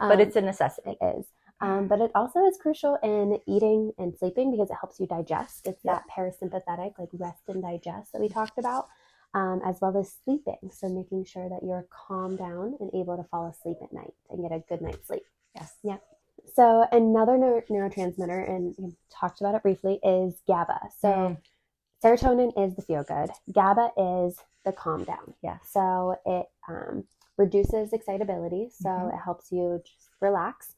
But it's a necessity. It is. But it also is crucial in eating and sleeping, because it helps you digest. It's that parasympathetic, like rest and digest that we talked about, as well as sleeping. So making sure that you're calmed down and able to fall asleep at night and get a good night's sleep. So another neurotransmitter, and we talked about it briefly, is GABA. So serotonin is the feel good. GABA is the calm down. So it reduces excitability. So it helps you just relax.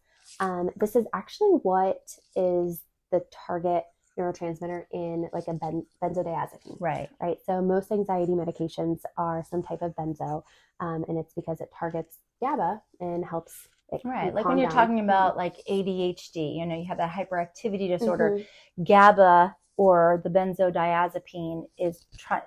This is actually what is the target neurotransmitter in like a benzodiazepine. Right. So most anxiety medications are some type of benzo, and it's because it targets GABA and helps it like when you're talking about like ADHD, you have that hyperactivity disorder, GABA or the benzodiazepine is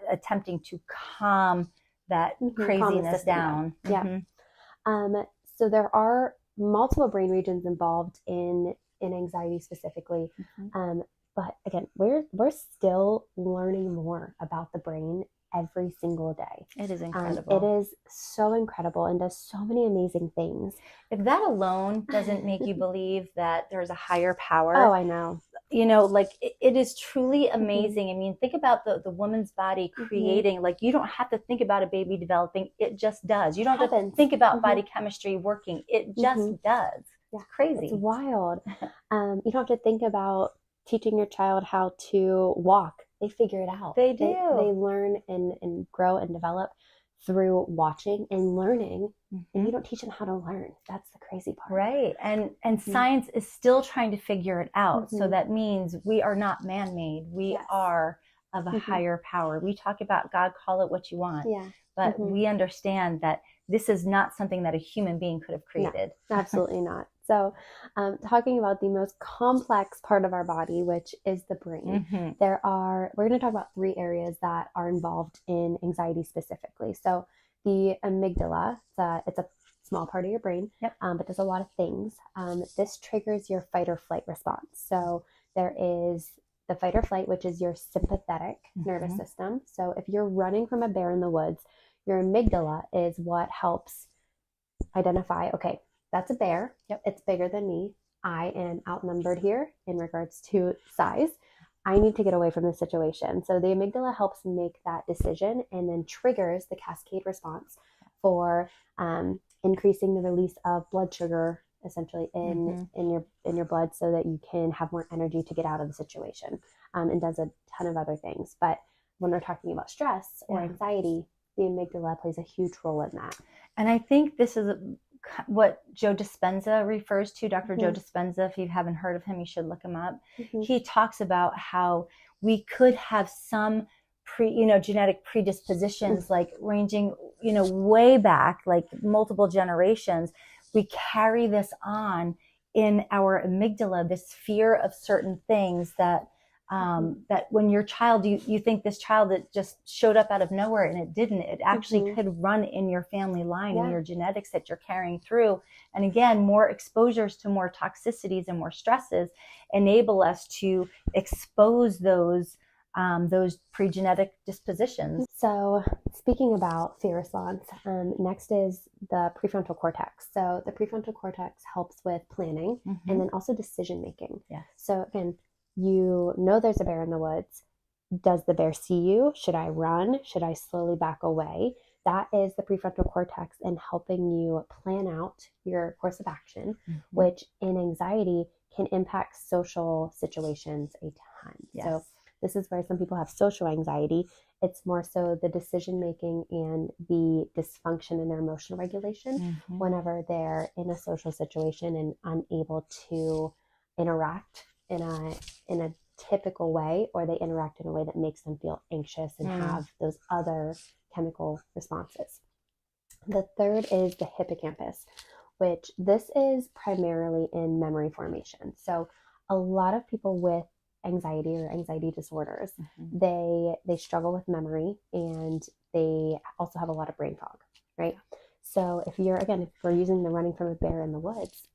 attempting to calm that craziness down. So there are multiple brain regions involved in anxiety specifically. But again, we're still learning more about the brain every single day. It is incredible. It is so incredible and does so many amazing things. If that alone doesn't make you believe that there's a higher power. Oh, I know. Like it is truly amazing. I mean, think about the woman's body creating, like you don't have to think about a baby developing. It just does. You don't have to think about body chemistry working. It just does. It's crazy. It's wild. You don't have to think about teaching your child how to walk. They figure it out. They do. They learn and grow and develop through watching and learning. And you don't teach them how to learn. That's the crazy part. Right. And science is still trying to figure it out. So that means we are not man-made. We are of a higher power. We talk about God, call it what you want. Yeah. But we understand that this is not something that a human being could have created. No, absolutely not. So talking about the most complex part of our body, which is the brain, we're going to talk about 3 areas that are involved in anxiety specifically. So the amygdala, it's a small part of your brain, but does a lot of things. This triggers your fight or flight response. So there is the fight or flight, which is your sympathetic nervous system. So if you're running from a bear in the woods, your amygdala is what helps identify, okay, that's a bear. It's bigger than me. I am outnumbered here in regards to size. I need to get away from this situation. So the amygdala helps make that decision and then triggers the cascade response for increasing the release of blood sugar essentially in your blood so that you can have more energy to get out of the situation, and does a ton of other things. But when we're talking about stress or anxiety, the amygdala plays a huge role in that. And I think this is what Joe Dispenza refers to. Dr. Joe Dispenza, if you haven't heard of him, you should look him up. He talks about how we could have some genetic predispositions, like ranging, way back, like multiple generations. We carry this on in our amygdala, this fear of certain things that that when your child, you think this child that just showed up out of nowhere, and it didn't. It actually could run in your family line, in your genetics that you're carrying through. And again, more exposures to more toxicities and more stresses enable us to expose those pre-genetic dispositions. So speaking about fear response, next is the prefrontal cortex. So the prefrontal cortex helps with planning and then also decision making. So again, there's a bear in the woods. Does the bear see you? Should I run? Should I slowly back away? That is the prefrontal cortex and helping you plan out your course of action, which in anxiety can impact social situations a ton. So this is where some people have social anxiety. It's more so the decision making and the dysfunction in their emotional regulation whenever they're in a social situation and unable to interact in a typical way, or they interact in a way that makes them feel anxious and have those other chemical responses. The third is the hippocampus, which this is primarily in memory formation. So a lot of people with anxiety or anxiety disorders, they struggle with memory, and they also have a lot of brain fog, right? So if we're using the running from a bear in the woods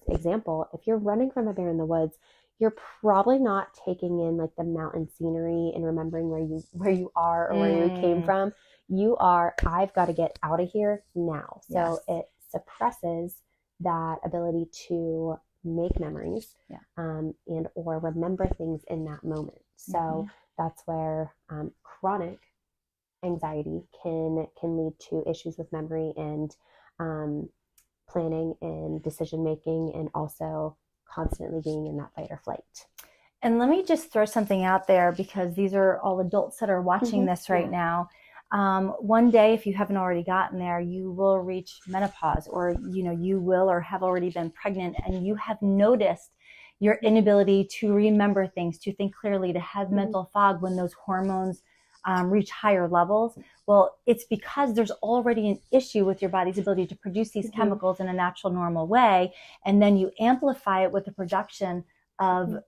example, if you're running from a bear in the woods, you're probably not taking in like the mountain scenery and remembering where you are or where you came from. You are, I've got to get out of here now. So it suppresses that ability to make memories and or remember things in that moment. So that's where chronic anxiety can lead to issues with memory and planning and decision making, and also constantly being in that fight or flight. And let me just throw something out there, because these are all adults that are watching this right now. One day, if you haven't already gotten there, you will reach menopause, or you will or have already been pregnant, and you have noticed your inability to remember things, to think clearly, to have mental fog when those hormones reach higher levels. Well, it's because there's already an issue with your body's ability to produce these chemicals in a natural, normal way, and then you amplify it with the production of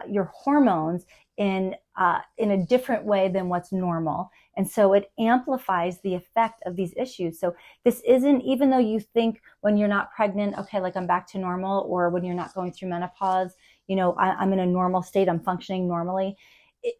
your hormones in a different way than what's normal. And so it amplifies the effect of these issues. So this isn't, even though you think when you're not pregnant, okay, like I'm back to normal, or when you're not going through menopause, I'm in a normal state, I'm functioning normally.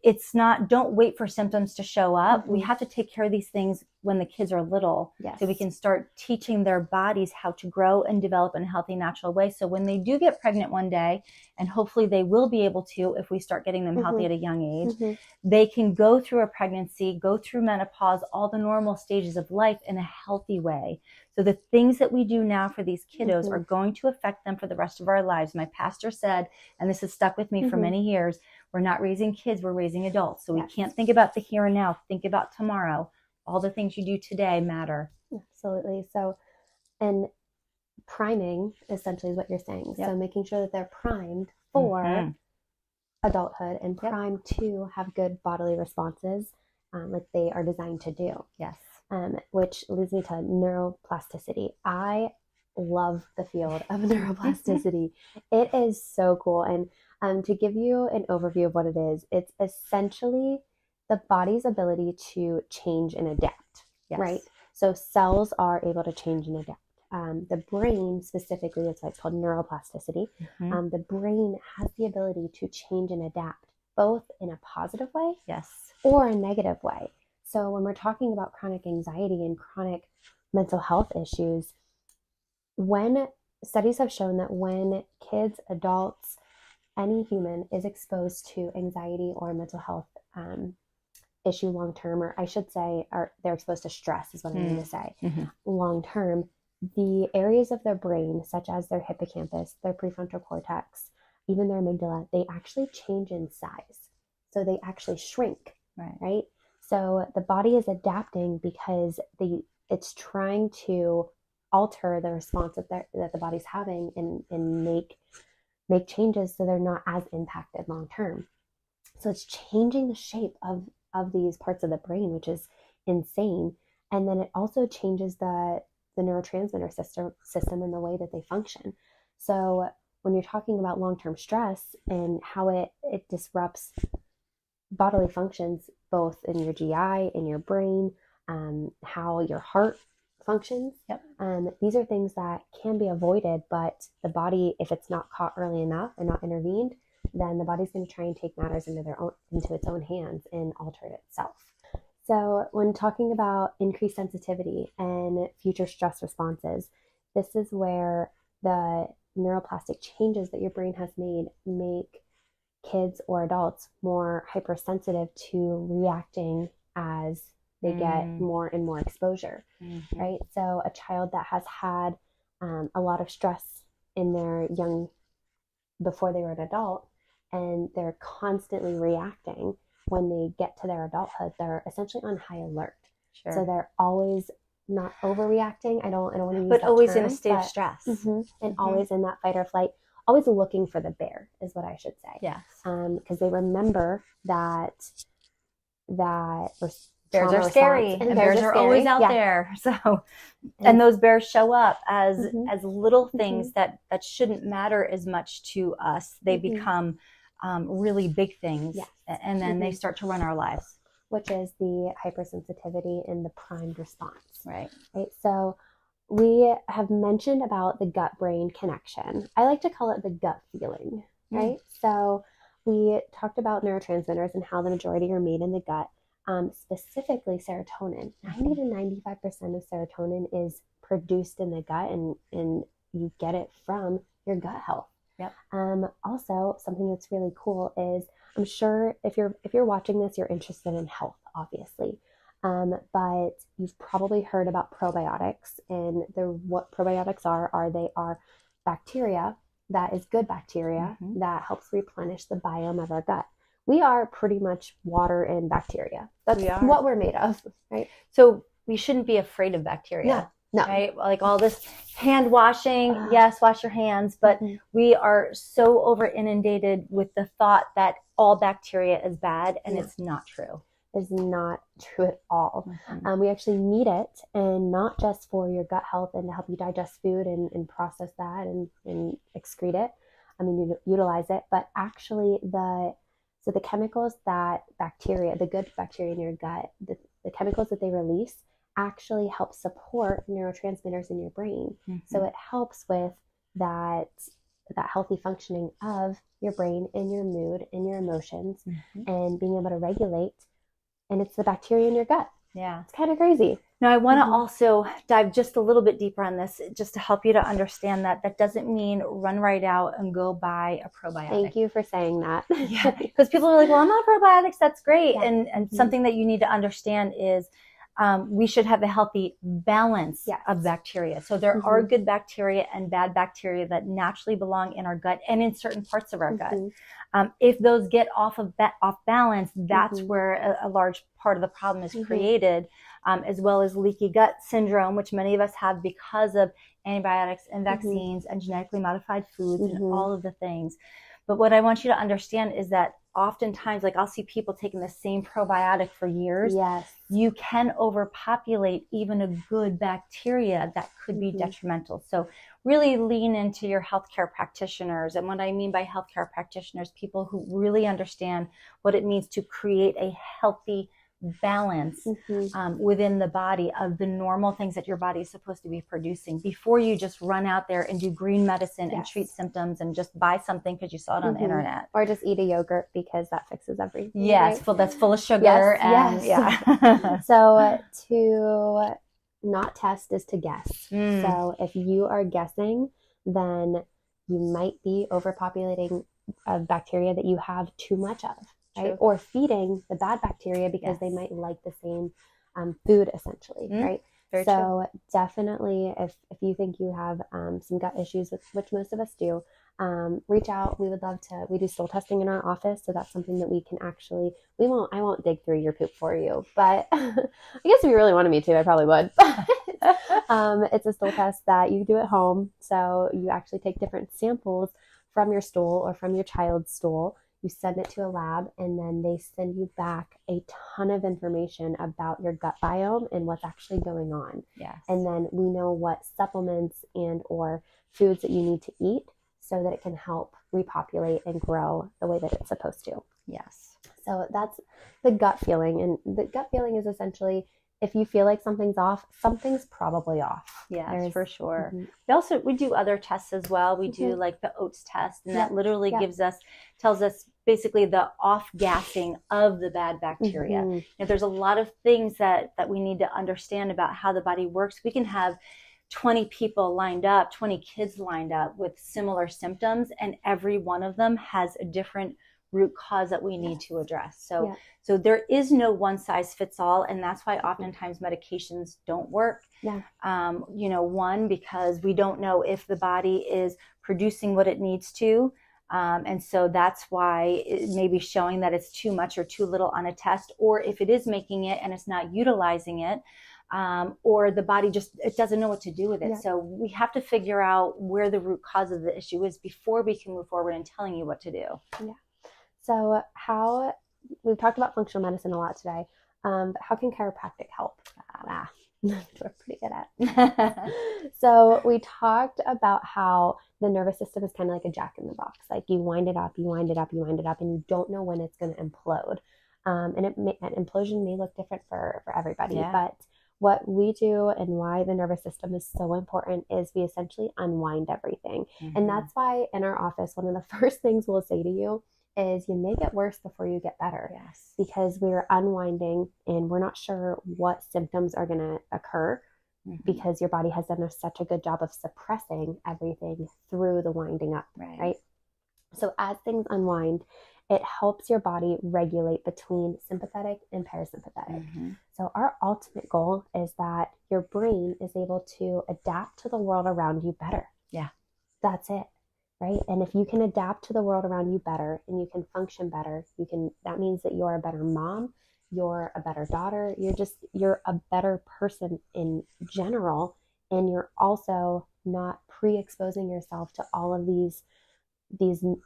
it's not, don't wait for symptoms to show up. We have to take care of these things when the kids are little, so we can start teaching their bodies how to grow and develop in a healthy, natural way. So when they do get pregnant one day, and hopefully they will be able to, if we start getting them healthy at a young age, they can go through a pregnancy, go through menopause, all the normal stages of life in a healthy way. So the things that we do now for these kiddos are going to affect them for the rest of our lives. My pastor said, and this has stuck with me for many years, we're not raising kids, we're raising adults. So we can't think about the here and now, think about tomorrow. All the things you do today matter. Absolutely. So, and priming essentially is what you're saying. So making sure that they're primed for adulthood and primed to have good bodily responses, like they are designed to do. Yes. Which leads me to neuroplasticity. I love the field of neuroplasticity. It is so cool. And to give you an overview of what it is, it's essentially the body's ability to change and adapt, right? So cells are able to change and adapt. The brain specifically, it's called neuroplasticity. The brain has the ability to change and adapt, both in a positive way or a negative way. So when we're talking about chronic anxiety and chronic mental health issues, when studies have shown that when kids, adults, any human is exposed to anxiety or mental health issue long term, or I should say, they're exposed to stress is what I mean to say, long term, the areas of their brain, such as their hippocampus, their prefrontal cortex, even their amygdala, they actually change in size. So they actually shrink, right? So the body is adapting because it's trying to alter the response that the body's having and make changes so they're not as impacted long term. So it's changing the shape of these parts of the brain, which is insane. And then it also changes the neurotransmitter system and the way that they function. So when you're talking about long-term stress and how it disrupts bodily functions, both in your GI, in your brain, how your heart functions. These are things that can be avoided, but the body, if it's not caught early enough and not intervened, then the body's going to try and take matters into its own hands and alter it itself. So when talking about increased sensitivity and future stress responses, this is where the neuroplastic changes that your brain has made make kids or adults more hypersensitive to reacting as they get more and more exposure, right? So a child that has had a lot of stress in their before they were an adult, and they're constantly reacting when they get to their adulthood, they're essentially on high alert. So they're always not overreacting. I don't want to use but that always term, in a state of stress, and always in that fight or flight, always looking for the bear is what I should say. Yes. Because they remember that bears are scary, and bears are always out there. So, and those bears show up as little things that shouldn't matter as much to us. They become really big things, and then they start to run our lives, which is the hypersensitivity and the primed response. Right. So we have mentioned about the gut-brain connection. I like to call it the gut feeling, right? So we talked about neurotransmitters and how the majority are made in the gut. Specifically serotonin. 90 to 95% of serotonin is produced in the gut, and you get it from your gut health. Also, something that's really cool is, I'm sure if you're watching this, you're interested in health, obviously. But you've probably heard about probiotics, and what probiotics are bacteria that is good bacteria that helps replenish the biome of our gut. We are pretty much water and bacteria. That's what we're made of, right? So we shouldn't be afraid of bacteria. No. Right? Like all this hand washing, yes, wash your hands, but we are so over inundated with the thought that all bacteria is bad, and it's not true. Is not true at all. We actually need it, and not just for your gut health and to help you digest food and process that and excrete it. I mean, utilize it, but actually the chemicals that the good bacteria in your gut, the chemicals that they release actually help support neurotransmitters in your brain. So it helps with that that healthy functioning of your brain and your mood and your emotions and being able to regulate. And it's the bacteria in your gut. Yeah. It's kind of crazy. Now, I want to also dive just a little bit deeper on this, just to help you to understand that that doesn't mean run right out and go buy a probiotic. Thank you for saying that. Yeah, because people are like, well, I'm on probiotics. That's great. Yeah. And something that you need to understand is we should have a healthy balance of bacteria. So there are good bacteria and bad bacteria that naturally belong in our gut and in certain parts of our gut. If those get off balance, that's where a large part of the problem is created, as well as leaky gut syndrome, which many of us have because of antibiotics and vaccines and genetically modified foods and all of the things. But what I want you to understand is that oftentimes, like I'll see people taking the same probiotic for years. Yes. You can overpopulate even a good bacteria that could be detrimental. So really lean into your healthcare practitioners. And what I mean by healthcare practitioners, people who really understand what it means to create a healthy balance within the body of the normal things that your body is supposed to be producing before you just run out there and do green medicine and treat symptoms and just buy something because you saw it on the internet. Or just eat a yogurt because that fixes everything. Yes, right? That's full of sugar. So to not test is to guess. So if you are guessing, then you might be overpopulating a bacteria that you have too much of. Right? Or feeding the bad bacteria because they might like the same food essentially, right? Very so definitely if you think you have some gut issues, which most of us do, reach out. We would love to, we do stool testing in our office. So that's something that we can actually, I won't dig through your poop for you, but I guess if you really wanted me to, I probably would. It's a stool test that you do at home. So you actually take different samples from your stool or from your child's stool. You send it to a lab, and then they send you back a ton of information about your gut biome and what's actually going on. Yes. And then we know what supplements and or foods that you need to eat so that it can help repopulate and grow the way that it's supposed to. Yes. So that's the gut feeling. And the gut feeling is essentially, if you feel like something's off, something's probably off. Yes, for sure. We do other tests as well. We do like the oats test, and that literally tells us basically the off gassing of the bad bacteria. There's a lot of things that we need to understand about how the body works. We can have 20 people lined up, 20 kids lined up with similar symptoms, and every one of them has a different root cause that we need to address. So there is no one size fits all. And that's why oftentimes medications don't work. One, because we don't know if the body is producing what it needs to. And so that's why it may be showing that it's too much or too little on a test, or if it is making it and it's not utilizing it, or the body it doesn't know what to do with it. So we have to figure out where the root cause of the issue is before we can move forward in telling you what to do. So we've talked about functional medicine a lot today, but how can chiropractic help? We're pretty good at it. So we talked about how the nervous system is kind of like a jack in the box. Like you wind it up, you wind it up, you wind it up, and you don't know when it's going to implode. And an implosion may look different for everybody, but what we do and why the nervous system is so important is we essentially unwind everything. And that's why in our office, one of the first things we'll say to you is you may get worse before you get better. Because we're unwinding and we're not sure what symptoms are going to occur because your body has done such a good job of suppressing everything through the winding up, right? So as things unwind, it helps your body regulate between sympathetic and parasympathetic. So our ultimate goal is that your brain is able to adapt to the world around you better. That's it. Right? And if you can adapt to the world around you better and you can function better, that means that you're a better mom, you're a better daughter, you're a better person in general. And you're also not pre-exposing yourself to all of these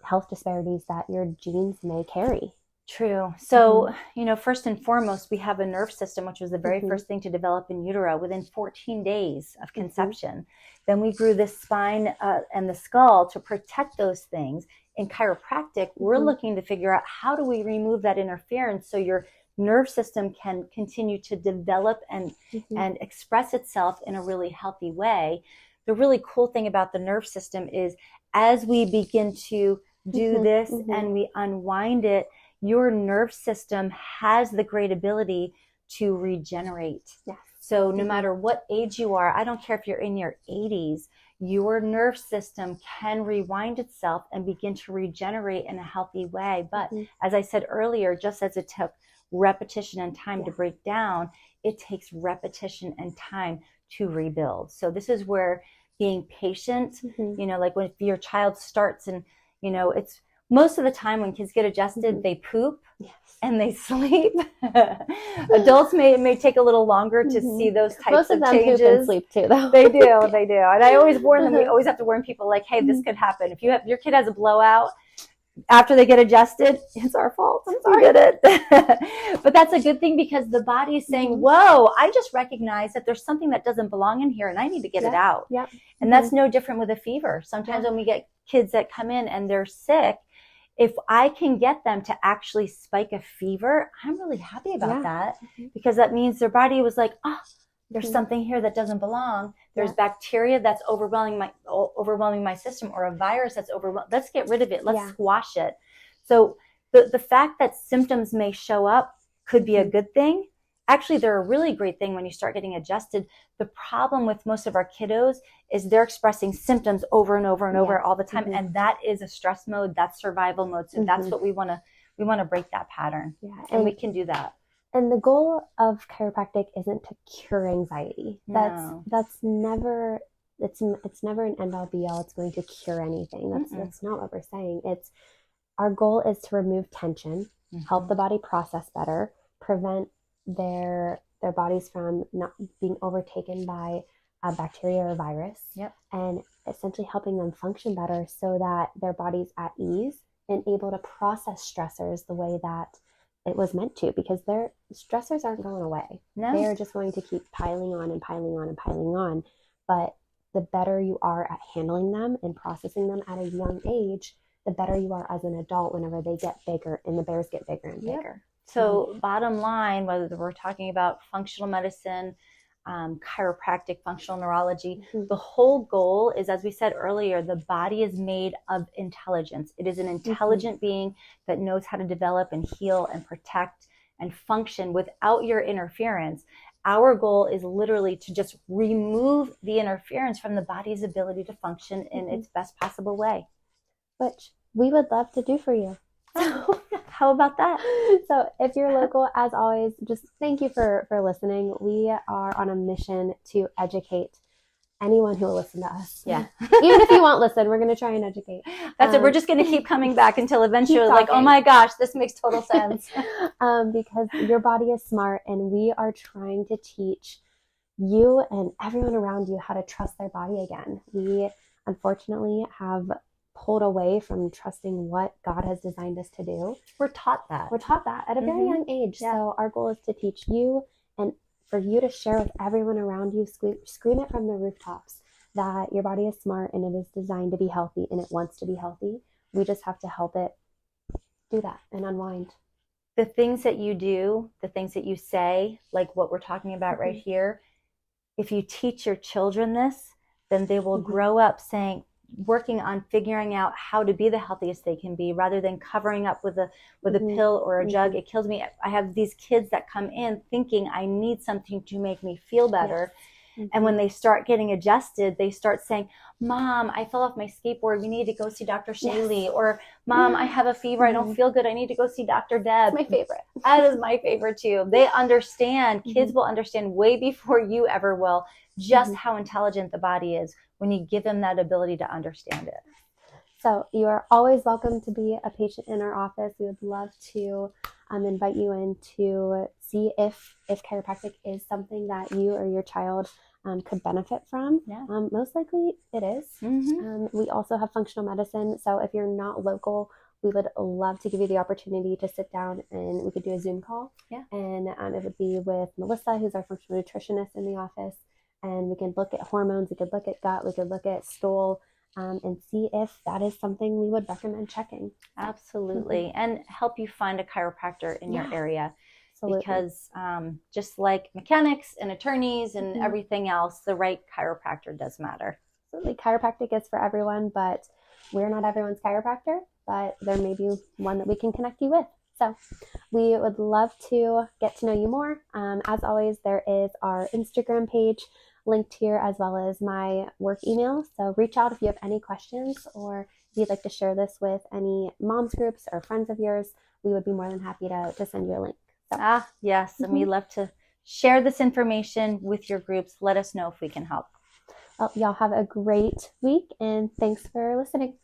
health disparities that your genes may carry. True. So, first and foremost, we have a nerve system, which was the very first thing to develop in utero within 14 days of conception. Then we grew the spine and the skull to protect those things. In chiropractic, we're looking to figure out how do we remove that interference so your nerve system can continue to develop and express itself in a really healthy way. the really cool thing about the nerve system is as we begin to do this and we unwind it, your nerve system has the great ability to regenerate. Yes. So no matter what age you are, I don't care if you're in your 80s, your nerve system can rewind itself and begin to regenerate in a healthy way. But as I said earlier, just as it took repetition and time to break down, it takes repetition and time to rebuild. So this is where being patient, you know, like when your child starts and, you know, it's most of the time when kids get adjusted, they poop and they sleep. Adults may take a little longer to see those types of changes. Most of them poop and sleep too, though. They do. And I always warn them, we always have to warn people like, hey, this could happen. If your kid has a blowout after they get adjusted, it's our fault. We did it. But that's a good thing because the body is saying, whoa, I just recognize that there's something that doesn't belong in here and I need to get it out. And that's no different with a fever. Sometimes when we get kids that come in and they're sick, if I can get them to actually spike a fever, I'm really happy about that because that means their body was like, oh, there's something here that doesn't belong. There's bacteria that's overwhelming my system, or a virus that's overwhelming. Let's get rid of it. Let's squash it. So the fact that symptoms may show up could be a good thing. Actually, they're a really great thing when you start getting adjusted. The problem with most of our kiddos is they're expressing symptoms over and over and over all the time. And that is a stress mode. That's survival mode. So that's what we want to break that pattern. And we can do that. And the goal of chiropractic isn't to cure anxiety. That's never, it's never an end all be all. It's going to cure anything. That's not what we're saying. It's our goal is to remove tension, help the body process better, prevent their bodies from not being overtaken by a bacteria or virus, and essentially helping them function better so that their body's at ease and able to process stressors the way that it was meant to, because their stressors aren't going away. They are just going to keep piling on and piling on and piling on. But the better you are at handling them and processing them at a young age, the better you are as an adult whenever they get bigger and the bears get bigger and bigger. So bottom line, whether we're talking about functional medicine, chiropractic, functional neurology, the whole goal is, as we said earlier, the body is made of intelligence. It is an intelligent being that knows how to develop and heal and protect and function without your interference. Our goal is literally to just remove the interference from the body's ability to function in its best possible way. Which we would love to do for you. How about that? So if you're local, as always, just thank you for listening. We are on a mission to educate anyone who will listen to us. Even if you won't listen, we're going to try and educate. That's it. We're just going to keep coming back until eventually like, oh my gosh, this makes total sense. Because your body is smart, and we are trying to teach you and everyone around you how to trust their body again. We unfortunately have pulled away from trusting what God has designed us to do. We're taught that at a very young age. So our goal is to teach you and for you to share with everyone around you, scream it from the rooftops that your body is smart and it is designed to be healthy and it wants to be healthy. We just have to help it do that and unwind. The things that you do, the things that you say, like what we're talking about right here, if you teach your children this, then they will grow up working on figuring out how to be the healthiest they can be, rather than covering up with a pill or a jug. It kills me. I have these kids that come in thinking I need something to make me feel better. And when they start getting adjusted, they start saying, Mom, I fell off my skateboard. We need to go see Dr. Shaley. Or Mom, I have a fever. I don't feel good. I need to go see Dr. Deb. That's my favorite. That is my favorite too. They understand. Kids will understand way before you ever will just how intelligent the body is when you give them that ability to understand it. So you are always welcome to be a patient in our office. We would love to invite you in to see if chiropractic is something that you or your child could benefit from. Most likely it is. We also have functional medicine. So if you're not local, we would love to give you the opportunity to sit down and we could do a Zoom call. And it would be with Melissa, who's our functional nutritionist in the office. And we can look at hormones, we could look at gut, we could look at stool, and see if that is something we would recommend checking. Absolutely. And help you find a chiropractor in your area. Absolutely. Because just like mechanics and attorneys and everything else, the right chiropractor does matter. absolutely. Chiropractic is for everyone, but we're not everyone's chiropractor, but there may be one that we can connect you with. So we would love to get to know you more. As always, there is our Instagram page linked here, as well as my work email. So reach out if you have any questions, or if you'd like to share this with any moms groups or friends of yours, we would be more than happy to send you a link. So. Yes. And we love to share this information with your groups. Let us know if we can help. Well, y'all have a great week, and thanks for listening.